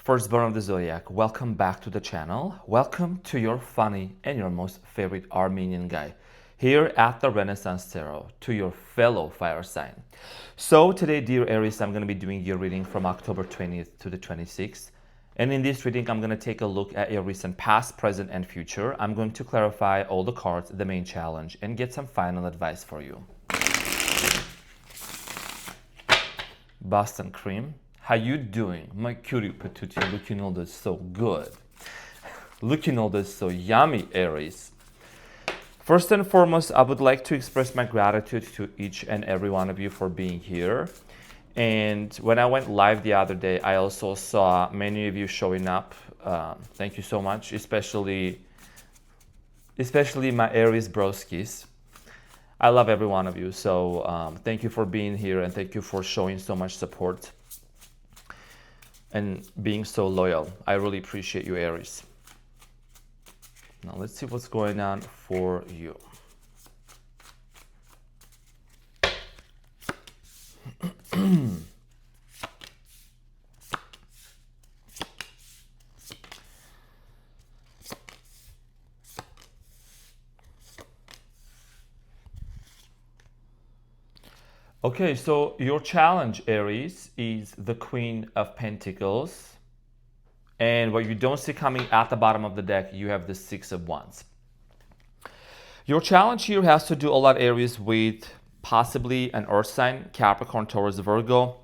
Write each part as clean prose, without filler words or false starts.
Firstborn of the Zodiac, welcome back to the channel. Welcome to your funny and your most favorite Armenian guy here at the Renaissance Tarot, to your fellow fire sign. So today, dear Aries, I'm going to be doing your reading from October 20th to the 26th. And in this reading, I'm going to take a look at your recent past, present, and future. I'm going to clarify all the cards, the main challenge, and get some final advice for you. Boston Cream. How you doing? My cutie patootie, looking all this so good. Looking all this so yummy, Aries. First and foremost, I would like to express my gratitude to each and every one of you for being here. And when I went live the other day, I also saw many of you showing up. Thank you so much, especially my Aries broskies. I love every one of you. So thank you for being here and thank you for showing so much support and being so loyal. I really appreciate you, Aries. Now let's see what's going on for you. Okay, so your challenge, Aries, is the Queen of Pentacles. And what you don't see coming at the bottom of the deck, you have the Six of Wands. Your challenge here has to do a lot, Aries, with possibly an earth sign, Capricorn, Taurus, Virgo.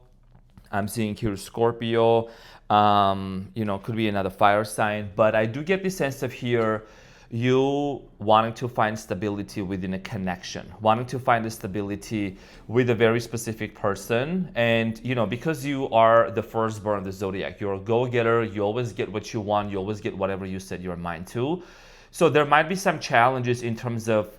I'm seeing here Scorpio, could be another fire sign. But I do get the sense of here, you wanting to find stability within a connection, wanting to find the stability with a very specific person. And, because you are the firstborn of the Zodiac, you're a go-getter, you always get what you want, you always get whatever you set your mind to. So there might be some challenges in terms of,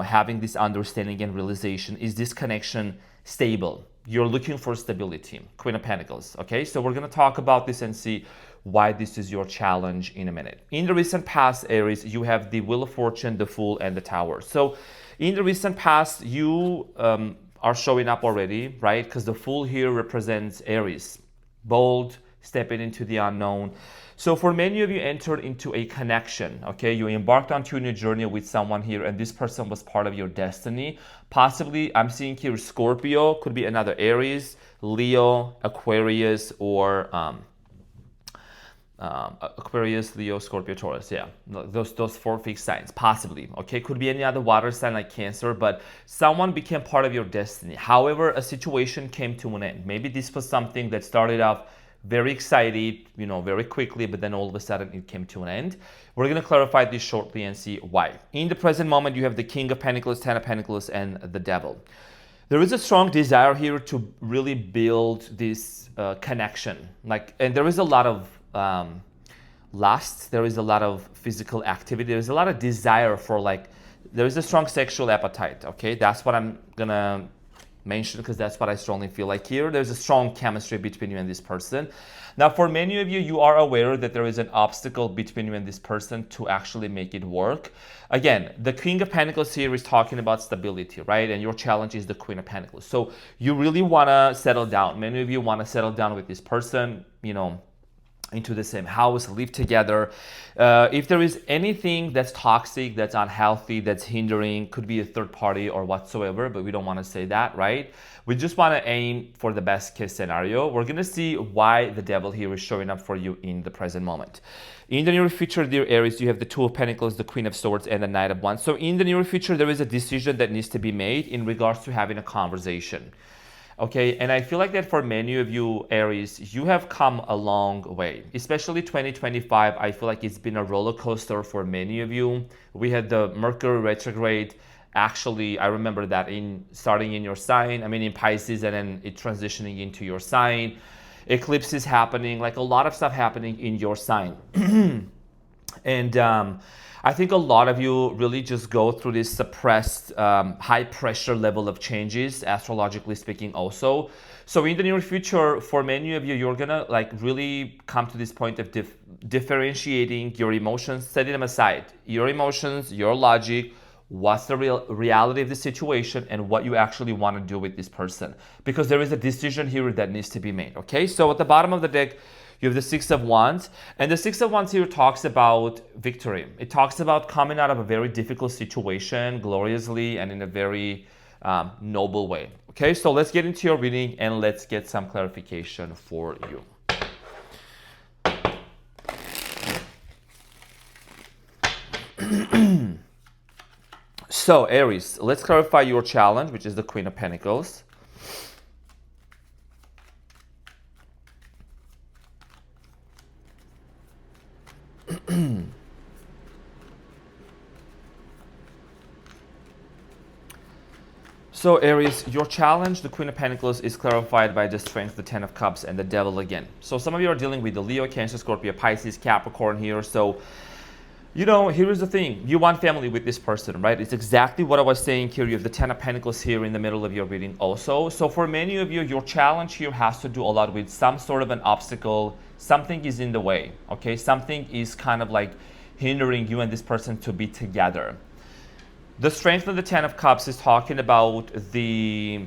having this understanding and realization. Is this connection stable? You're looking for stability, Queen of Pentacles, okay? So we're gonna talk about this and see why this is your challenge in a minute. In the recent past, Aries, you have the Wheel of Fortune, the Fool, and the Tower. So in the recent past, you are showing up already, right? Because the Fool here represents Aries, bold, stepping into the unknown. So for many of you entered into a connection, okay? You embarked onto a new journey with someone here and this person was part of your destiny. Possibly, I'm seeing here Scorpio, could be another Aries, Leo, Aquarius, or Aquarius, Leo, Scorpio, Taurus, yeah. Those four fixed signs, possibly, okay? Could be any other water sign like Cancer, but someone became part of your destiny. However, a situation came to an end. Maybe this was something that started off very excited, very quickly, but then all of a sudden it came to an end. We're going to clarify this shortly and see why. In the present moment, you have the King of Pentacles, Ten of Pentacles, and the Devil. There is a strong desire here to really build this connection. And there is a lot of lust, there is a lot of physical activity, there's a lot of desire for there is a strong sexual appetite, okay? That's what I'm going to mention because that's what I strongly feel like here. There's a strong chemistry between you and this person. Now, for many of you, you are aware that there is an obstacle between you and this person to actually make it work. Again, the King of Pentacles here is talking about stability, right? And your challenge is the Queen of Pentacles. So you really want to settle down. Many of you want to settle down with this person, into the same house, live together. If there is anything that's toxic, that's unhealthy, that's hindering, could be a third party or whatsoever, but we don't want to say that, right? We just want to aim for the best case scenario. We're going to see why the Devil here is showing up for you in the present moment. In the near future, dear Aries, you have the Two of Pentacles, the Queen of Swords, and the Knight of Wands. So in the near future, there is a decision that needs to be made in regards to having a conversation. Okay, and I feel like that for many of you, Aries, you have come a long way. Especially 2025, I feel like it's been a roller coaster for many of you. We had the Mercury retrograde. Actually, I remember that starting in your sign, in Pisces, and then it transitioning into your sign. Eclipses happening, a lot of stuff happening in your sign. And I think a lot of you really just go through this suppressed, high pressure level of changes, astrologically speaking also. So in the near future, for many of you, you're gonna really come to this point of differentiating your emotions, setting them aside. Your emotions, your logic, what's the reality of the situation, and what you actually want to do with this person. Because there is a decision here that needs to be made, okay? So at the bottom of the deck, You have the Six of Wands, and the Six of Wands here talks about victory. It talks about coming out of a very difficult situation gloriously and in a very noble way. Okay, so let's get into your reading and let's get some clarification for you. So Aries, let's clarify your challenge, which is the Queen of Pentacles. So Aries, your challenge, the Queen of Pentacles, is clarified by the Strength, the Ten of Cups, and the Devil again. So some of you are dealing with the Leo, Cancer, Scorpio, Pisces, Capricorn here. So, you know, here's the thing. You want family with this person, right? It's exactly what I was saying here. You have the Ten of Pentacles here in the middle of your reading also. So for many of you, your challenge here has to do a lot with some sort of an obstacle. Something is in the way, okay? Something is kind of like hindering you and this person to be together. The Strength of the Ten of Cups is talking about the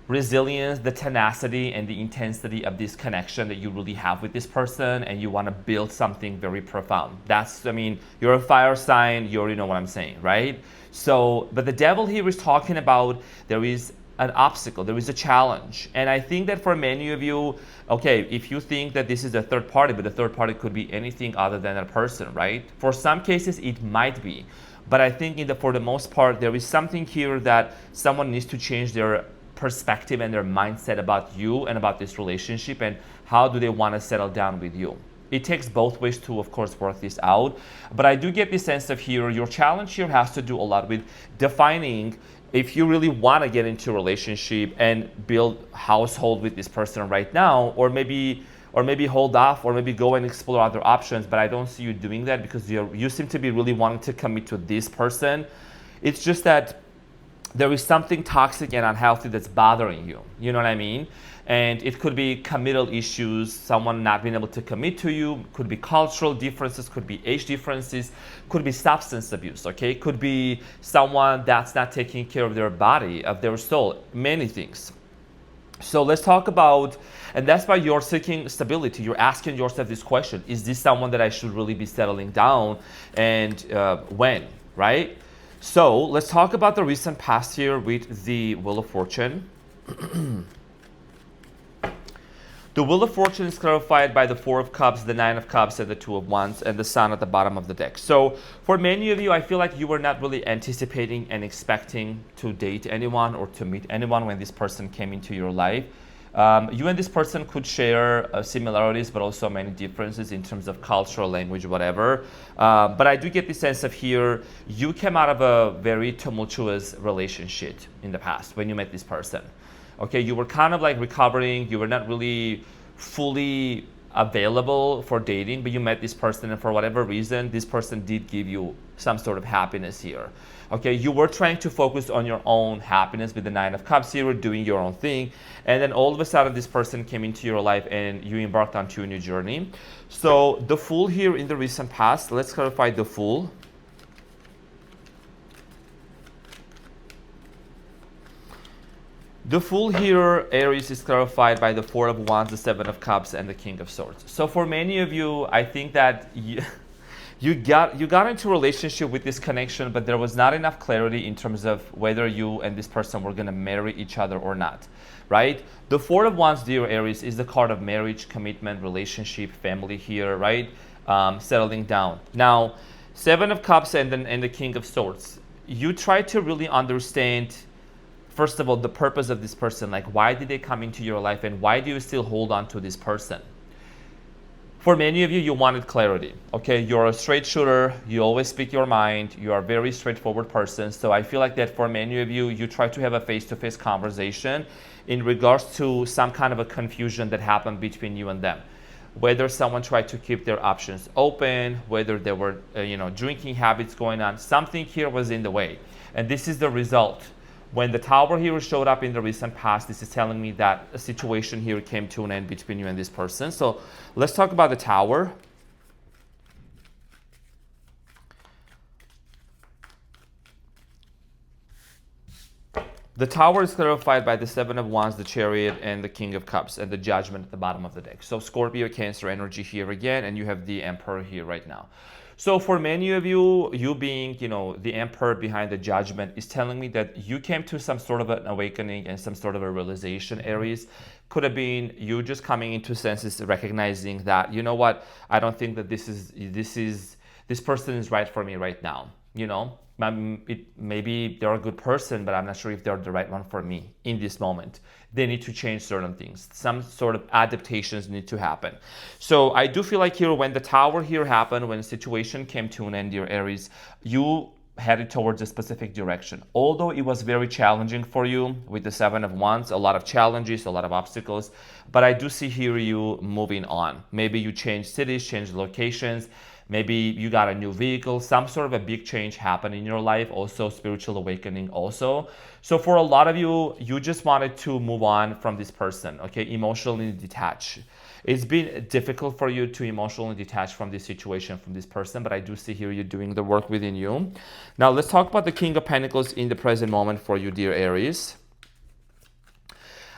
resilience, the tenacity, and the intensity of this connection that you really have with this person, and you want to build something very profound. That's, I mean, you're a fire sign, you already know what I'm saying, right? So, but the Devil here is talking about there is an obstacle, there is a challenge. And I think that for many of you, okay, if you think that this is a third party, but the third party could be anything other than a person, right? For some cases, it might be. But I think for the most part, there is something here that someone needs to change their perspective and their mindset about you and about this relationship, and how do they want to settle down with you. It takes both ways to, of course, work this out. But I do get the sense of here, your challenge here has to do a lot with defining if you really want to get into a relationship and build household with this person right now, or maybe hold off, or maybe go and explore other options. But I don't see you doing that because you seem to be really wanting to commit to this person. It's just that there is something toxic and unhealthy that's bothering you. You know what I mean? And it could be committal issues, someone not being able to commit to you, could be cultural differences, could be age differences, could be substance abuse, okay? Could be someone that's not taking care of their body, of their soul, many things. So let's talk about, and that's why you're seeking stability. You're asking yourself this question: is this someone that I should really be settling down, and when, right? So let's talk about the recent past here with the Wheel of Fortune. The Wheel of Fortune is clarified by the Four of Cups, the Nine of Cups, and the Two of Wands, and the Sun at the bottom of the deck. So for many of you, I feel like you were not really anticipating and expecting to date anyone or to meet anyone when this person came into your life. You and this person could share similarities, but also many differences in terms of cultural, language, whatever. But I do get the sense of here, you came out of a very tumultuous relationship in the past when you met this person. Okay, you were kind of like recovering, you were not really fully available for dating, but you met this person, and for whatever reason, this person did give you some sort of happiness here. Okay, you were trying to focus on your own happiness with the Nine of Cups here, doing your own thing, and then all of a sudden this person came into your life and you embarked onto a new journey. So the Fool here in the recent past, let's clarify the Fool. The Fool here, Aries, is clarified by the Four of Wands, the Seven of Cups, and the King of Swords. So for many of you, I think that you got into a relationship with this connection, but there was not enough clarity in terms of whether you and this person were going to marry each other or not, right? The Four of Wands, dear Aries, is the card of marriage, commitment, relationship, family here, right? Settling down. Now, Seven of Cups and the King of Swords, you try to really understand, first of all, the purpose of this person. Like, why did they come into your life, and why do you still hold on to this person? For many of you, you wanted clarity. Okay, you're a straight shooter, you always speak your mind, you are a very straightforward person. So I feel like that for many of you, you try to have a face-to-face conversation in regards to some kind of a confusion that happened between you and them. Whether someone tried to keep their options open, whether there were drinking habits going on, something here was in the way. And this is the result. When the Tower here showed up in the recent past, this is telling me that a situation here came to an end between you and this person. So let's talk about the Tower. The Tower is clarified by the Seven of Wands, the Chariot, and the King of Cups, and the Judgment at the bottom of the deck. So Scorpio, Cancer energy here again, and you have the Emperor here right now. So for many of you, you being, the Emperor behind the Judgment is telling me that you came to some sort of an awakening and some sort of a realization, Aries. Could have been you just coming into senses, recognizing that, you know what, I don't think that this person is right for me right now. Maybe they're a good person, but I'm not sure if they're the right one for me in this moment. They need to change certain things. Some sort of adaptations need to happen. So I do feel like here, when the Tower here happened, when the situation came to an end, dear Aries, you headed towards a specific direction. Although it was very challenging for you with the Seven of Wands, a lot of challenges, a lot of obstacles, but I do see here you moving on. Maybe you changed cities, changed locations, maybe you got a new vehicle, some sort of a big change happened in your life, also spiritual awakening also. So for a lot of you, you just wanted to move on from this person, okay, emotionally detach. It's been difficult for you to emotionally detach from this situation, from this person, but I do see here you doing the work within you. Now let's talk about the King of Pentacles in the present moment for you, dear Aries.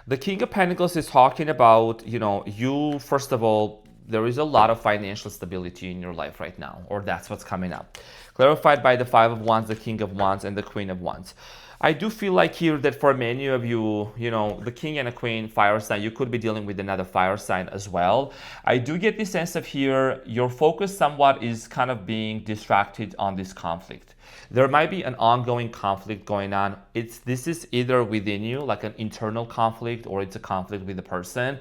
The King of Pentacles is talking about, you, first of all, there is a lot of financial stability in your life right now, or that's what's coming up. Clarified by the Five of Wands, the King of Wands, and the Queen of Wands. I do feel like here that for many of you, the King and the Queen, fire sign, you could be dealing with another fire sign as well. I do get the sense of here, your focus somewhat is kind of being distracted on this conflict. There might be an ongoing conflict going on. This is either within you, like an internal conflict, or it's a conflict with the person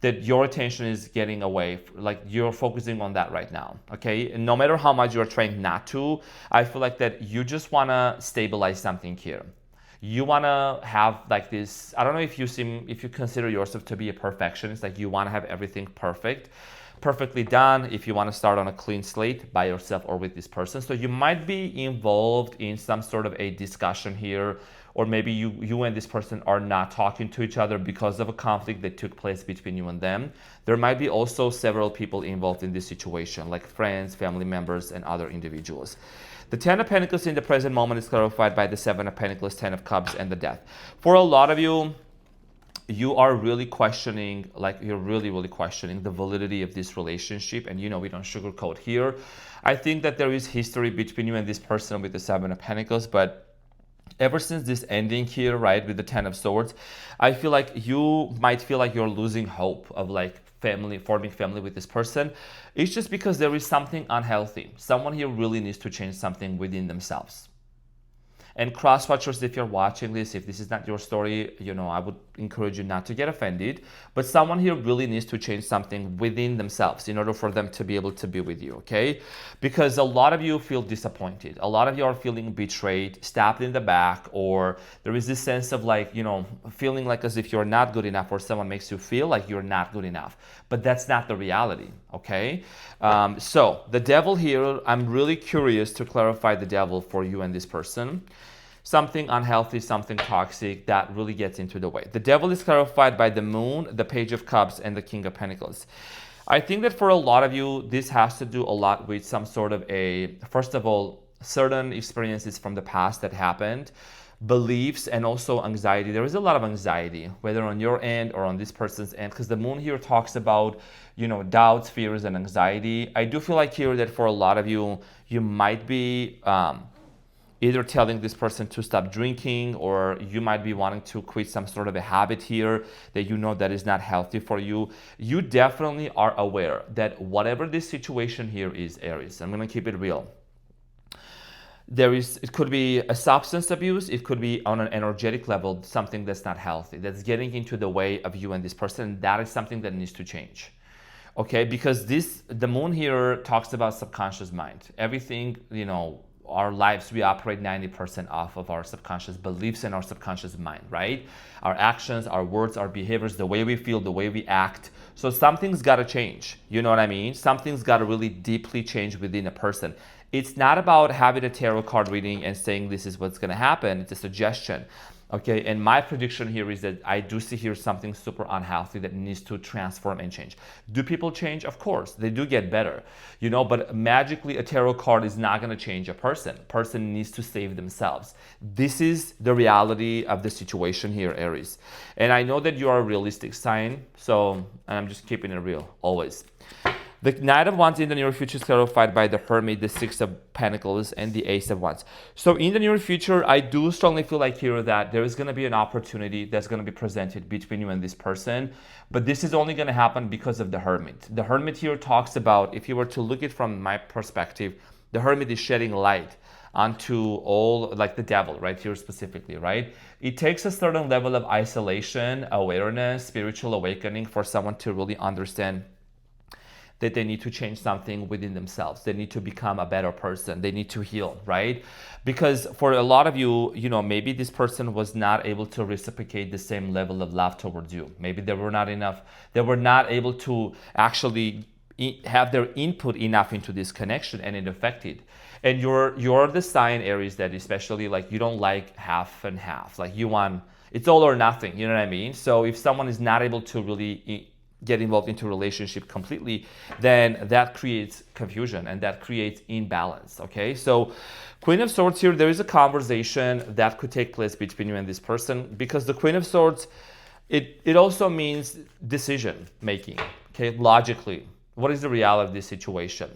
that your attention is getting away, like you're focusing on that right now, okay? And no matter how much you're trying not to, I feel like that you just wanna stabilize something here. You wanna have like this, I don't know if you consider yourself to be a perfectionist, like you wanna have everything perfectly done, if you wanna start on a clean slate by yourself or with this person. So you might be involved in some sort of a discussion here, or maybe you and this person are not talking to each other because of a conflict that took place between you and them. There might be also several people involved in this situation, like friends, family members, and other individuals. The Ten of Pentacles in the present moment is clarified by the Seven of Pentacles, Ten of Cups, and the Death. For a lot of you, you are really questioning, you're really questioning the validity of this relationship. And we don't sugarcoat here. I think that there is history between you and this person with the Seven of Pentacles, but ever since this ending here, right, with the Ten of Swords, I feel like you might feel like you're losing hope of forming family with this person. It's just because there is something unhealthy. Someone here really needs to change something within themselves. And cross-watchers, if you're watching this, if this is not your story, I would encourage you not to get offended. But someone here really needs to change something within themselves in order for them to be able to be with you, okay? Because a lot of you feel disappointed. A lot of you are feeling betrayed, stabbed in the back, or there is this sense of feeling like as if you're not good enough, or someone makes you feel like you're not good enough. But that's not the reality, okay? So the Devil here, I'm really curious to clarify the Devil for you and this person. Something unhealthy, something toxic that really gets into the way. The Devil is clarified by the Moon, the Page of Cups, and the King of Pentacles. I think that for a lot of you, this has to do a lot with some sort of first of all, certain experiences from the past that happened, beliefs, and also anxiety. There is a lot of anxiety, whether on your end or on this person's end, because the Moon here talks about, doubts, fears, and anxiety. I do feel like here that for a lot of you, you might be either telling this person to stop drinking, or you might be wanting to quit some sort of a habit here that that is not healthy for you. You definitely are aware that whatever this situation here is, Aries, I'm gonna keep it real. It could be a substance abuse, it could be on an energetic level, something that's not healthy, that's getting into the way of you and this person. That is something that needs to change. Okay, because the Moon here talks about subconscious mind. Everything, our lives, we operate 90% off of our subconscious beliefs and our subconscious mind, right? Our actions, our words, our behaviors, the way we feel, the way we act. So something's got to change. You know what I mean? Something's got to really deeply change within a person. It's not about having a tarot card reading and saying this is what's going to happen. It's a suggestion. Okay, and my prediction here is that I do see here something super unhealthy that needs to transform and change. Do people change? Of course, they do get better, but magically a tarot card is not going to change a person. Person needs to save themselves. This is the reality of the situation here, Aries. And I know that you are a realistic sign, so I'm just keeping it real, always. The Knight of Wands in the near future is clarified by the Hermit, the Six of Pentacles, and the Ace of Wands. So in the near future, I do strongly feel like here that there is going to be an opportunity that's going to be presented between you and this person. But this is only going to happen because of the Hermit. The Hermit here talks about, if you were to look at it from my perspective, the Hermit is shedding light onto all, like the devil right here specifically, right? It takes a certain level of isolation, awareness, spiritual awakening for someone to really understand that they need to change something within themselves. They need to become a better person. They need to heal, right? Because for a lot of you, maybe this person was not able to reciprocate the same level of love towards you. Maybe they were not able to actually have their input enough into this connection, and it affected. And you're the sign, Aries, that especially like you don't like half and half. Like you want, it's all or nothing, you know what I mean? So if someone is not able to really get involved into a relationship completely, then that creates confusion and that creates imbalance, okay? So Queen of Swords here, there is a conversation that could take place between you and this person, because the Queen of Swords, it also means decision making, okay? Logically, what is the reality of this situation?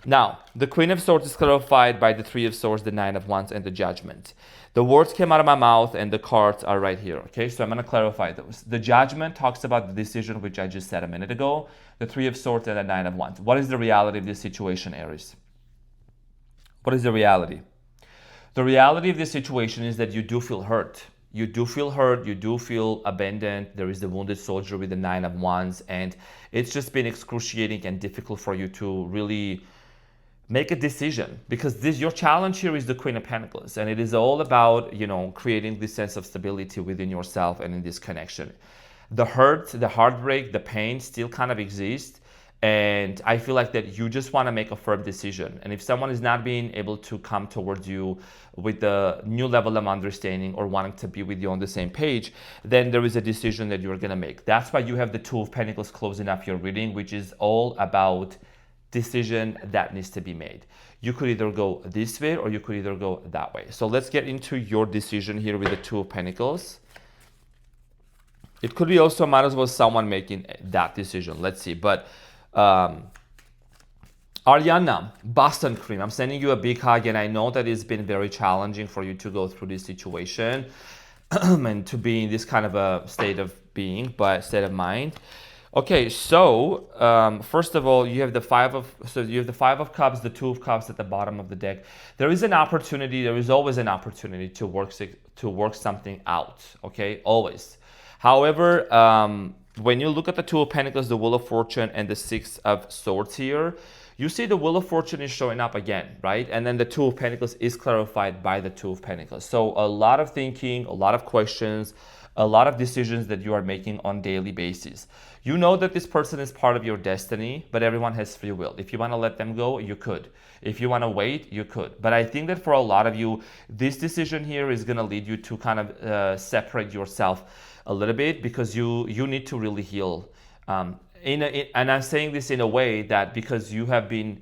Now, the Queen of Swords is clarified by the Three of Swords, the Nine of Wands, and the Judgment. The words came out of my mouth and the cards are right here, okay? So I'm going to clarify those. The Judgment talks about the decision, which I just said a minute ago, the Three of Swords and the Nine of Wands. What is the reality of this situation, Aries? What is the reality? The reality of this situation is that you do feel hurt. You do feel hurt, you do feel abandoned. There is the wounded soldier with the Nine of Wands, and it's just been excruciating and difficult for you to really make a decision, because your challenge here is the Queen of Pentacles, and it is all about creating this sense of stability within yourself and in this connection. The hurt, the heartbreak, the pain still kind of exists, and I feel like that you just want to make a firm decision. And if someone is not being able to come towards you with a new level of understanding or wanting to be with you on the same page, then there is a decision that you're going to make. That's why you have the Two of Pentacles closing up your reading, which is all about decision that needs to be made. You could either go this way or you could either go that way. So let's get into your decision here with the Two of Pentacles. It could be also, might as well someone making that decision. Let's see. But Ariana, Boston Cream, I'm sending you a big hug, and I know that it's been very challenging for you to go through this situation and to be in this kind of a state of mind. Okay, so first of all, you have the Five of Cups, the Two of Cups at the bottom of the deck. There is an opportunity. There is always an opportunity to work something out. Okay, always. However, when you look at the Two of Pentacles, the Wheel of Fortune, and the Six of Swords here, you see the Wheel of Fortune is showing up again, right? And then the Two of Pentacles is clarified by the Two of Pentacles. So a lot of thinking, a lot of questions, a lot of decisions that you are making on a daily basis. You know that this person is part of your destiny, but everyone has free will. If you want to let them go, you could. If you want to wait, you could. But I think that for a lot of you, this decision here is going to lead you to kind of separate yourself a little bit, because you need to really heal. And I'm saying this in a way that because you have been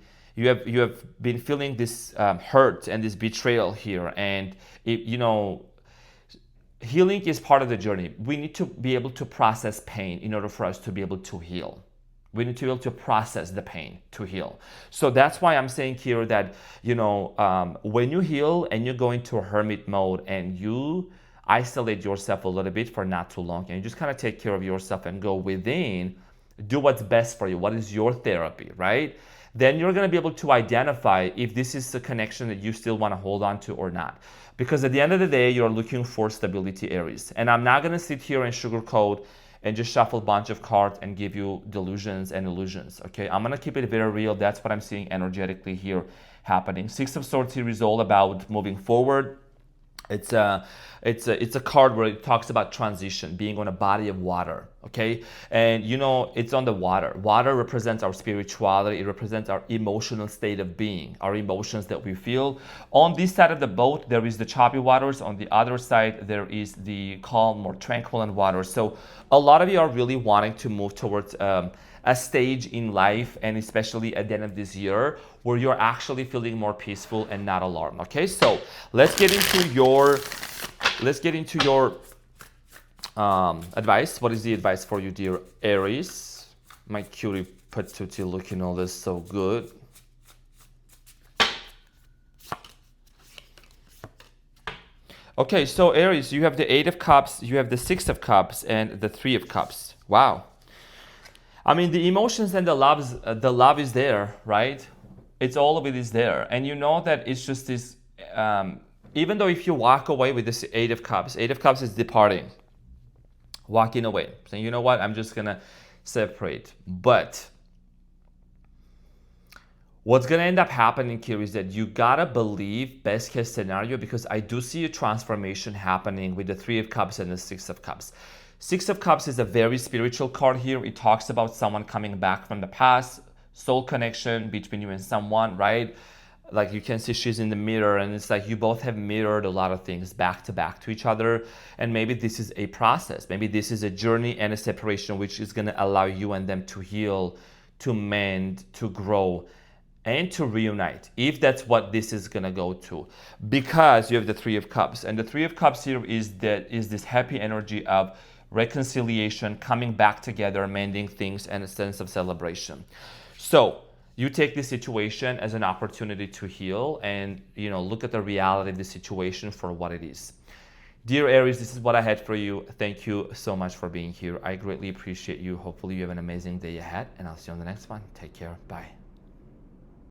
feeling this hurt and this betrayal here, and healing is part of the journey. We need to be able to process pain in order for us to be able to heal. We need to be able to process the pain to heal. So that's why I'm saying here that, when you heal and you go into a hermit mode and you isolate yourself a little bit for not too long, and you just kind of take care of yourself and go within, do what's best for you. What is your therapy, right? Then you're going to be able to identify if this is a connection that you still want to hold on to or not. Because at the end of the day, you're looking for stability, Aries. And I'm not going to sit here and sugarcoat and just shuffle a bunch of cards and give you delusions and illusions, okay? I'm going to keep it very real. That's what I'm seeing energetically here happening. Six of Swords here is all about moving forward, It's a card where it talks about transition, being on a body of water, okay? And you know, it's on the water. Water represents our spirituality. It represents our emotional state of being, our emotions that we feel. On this side of the boat, there is the choppy waters. On the other side, there is the calm, more tranquil waters. So a lot of you are really wanting to move towards a stage in life, and especially at the end of this year, where you're actually feeling more peaceful and not alarmed. Okay, so let's get into your advice. What is the advice for you, dear Aries? My cutie patootie looking all this so good. Okay, so Aries, you have the Eight of Cups, you have the Six of Cups, and the Three of Cups. Wow. I mean, the emotions and the love is there, right? It's all of it is there. And you know that it's just this, even though if you walk away with this Eight of Cups is departing, walking away, saying, you know what, I'm just gonna separate. But what's gonna end up happening here is that you gotta believe best case scenario, because I do see a transformation happening with the Three of Cups and the Six of Cups. Six of Cups is a very spiritual card here. It talks about someone coming back from the past, soul connection between you and someone, right? Like you can see she's in the mirror, and it's like you both have mirrored a lot of things back to each other. And maybe this is a process. Maybe this is a journey and a separation which is gonna allow you and them to heal, to mend, to grow, and to reunite, if that's what this is gonna go to. Because you have the Three of Cups, and the Three of Cups here is this happy energy of reconciliation, coming back together, mending things, and a sense of celebration. So you take this situation as an opportunity to heal, and you know, look at the reality of the situation for what it is. Dear Aries, this is what I had for you. Thank you so much for being here. I greatly appreciate you. Hopefully you have an amazing day ahead, and I'll see you on the next one. Take care. Bye.